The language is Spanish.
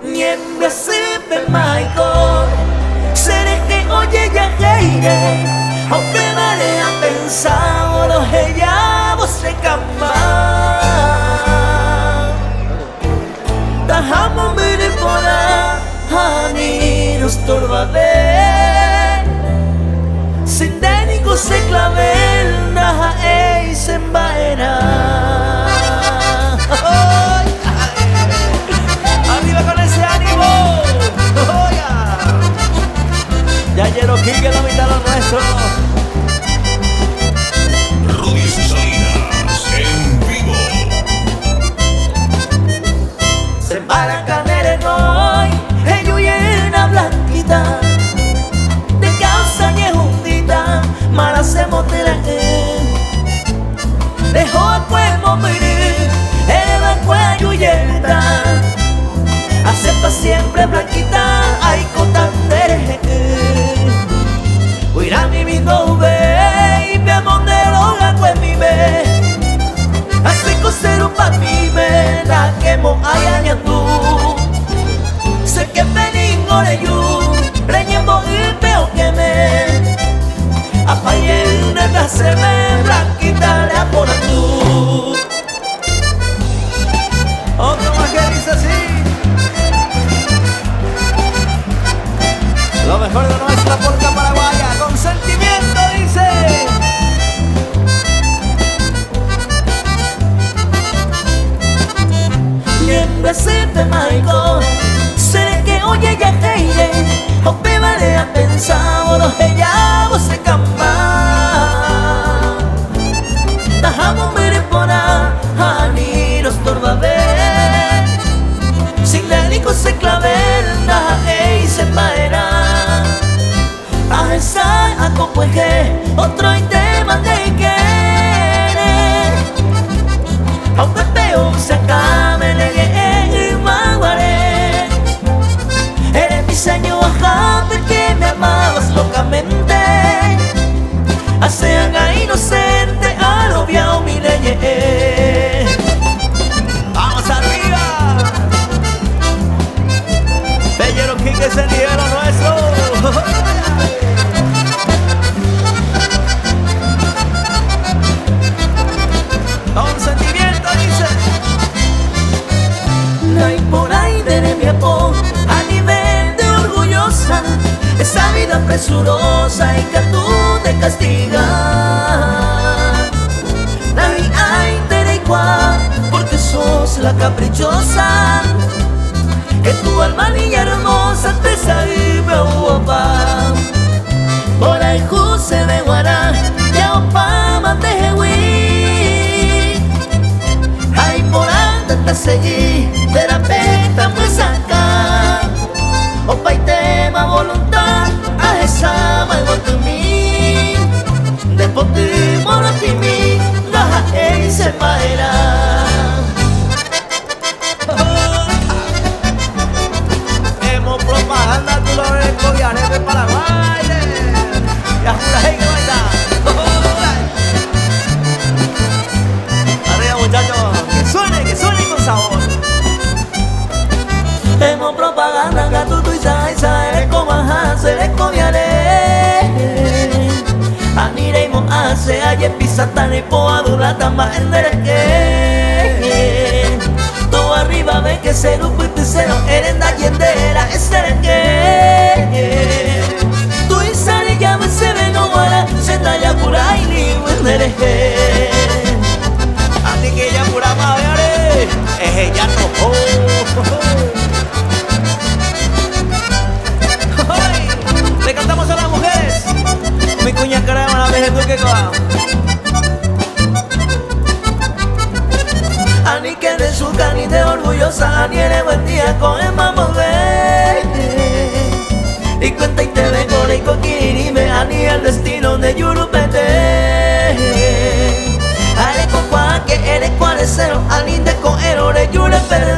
Niembe sipe maiko Sereke oye ya heire Aunque marea pensado Lo heya você kama Tahamo mire pora Hani nos torbade Sindénico se clavel Naha ei sembaera Arriba con ese ánimo. Ya Yero King en la mitad de lo nuestro. Rudy Salinas en vivo. Se para canere hoy, ello llena blanquita. De causa ni hundita, mala se motera. Dejó a cuerpo mirir, el cuello yenta. Hace pa' siempre blanquita, ay cotandere. Huirá mi vindo ve, y mi amor de loga pues mi ve. Hace cosero pa' mi ve, la quemo ay añandu. Sé que peningo le yu, reñembo y peo que me. Apaye una se me, blanquita le apona tú. Otro más que dice así. Lo mejor de nuestra polca paraguaya, con sentimiento dice. Niembe sipe maiko Seré que oye ya heire Ope vale a pensado Lo heya você kama Tahamo mire pora Hani nos torbabe Sin lénico se clavel Naha ei se paera A esa a compueje Otro y tema de querer A un pepeo se acabe Negue y maguaré Eres mi sueño ajate Que me amabas locamente Hace haga inocente Alobiao mi leye. ¡Vamos arriba! Bellero King es el hielo nuestro. Con sentimiento dice. No hay por ahí de mi apo a nivel de orgullosa. Esa vida presurosa y que tú te castigas. No hay de igual porque sos la caprichosa. Que tu alma niña hermosa te sabe guapa. Por ahí juse de guará, ya opa mande hui. Ay por ahí te seguí, terapeuta pues acá. Opa y tema voluntad, a esa malgo tu mí. Después te moro ti mí, la ei se paera. Propaganda tú lo ves con Viaje Paraguay. Ya jura que baila. Arriba muchachos, que suene con sabor. Hemos propaganda que tú y sa eres como hace, eres como Viaje. Aniremos hace ayer pisatan y poadula tamba en que todo arriba ve que se lupo y cero eres da yendera es el que tú y sale ya me se ve no para se da ya pura y ni vendere así que ya pura madre es ella no le cantamos a las mujeres mi cuña caramba la vez tú que va Ani que de su cani de orgullosa Ani eres buen día con el mamón de Y cuenta y te vengo de coquirime Ani el destino de Yurupete Ale con cual que eres cual es cero Ani de con errores Yurupete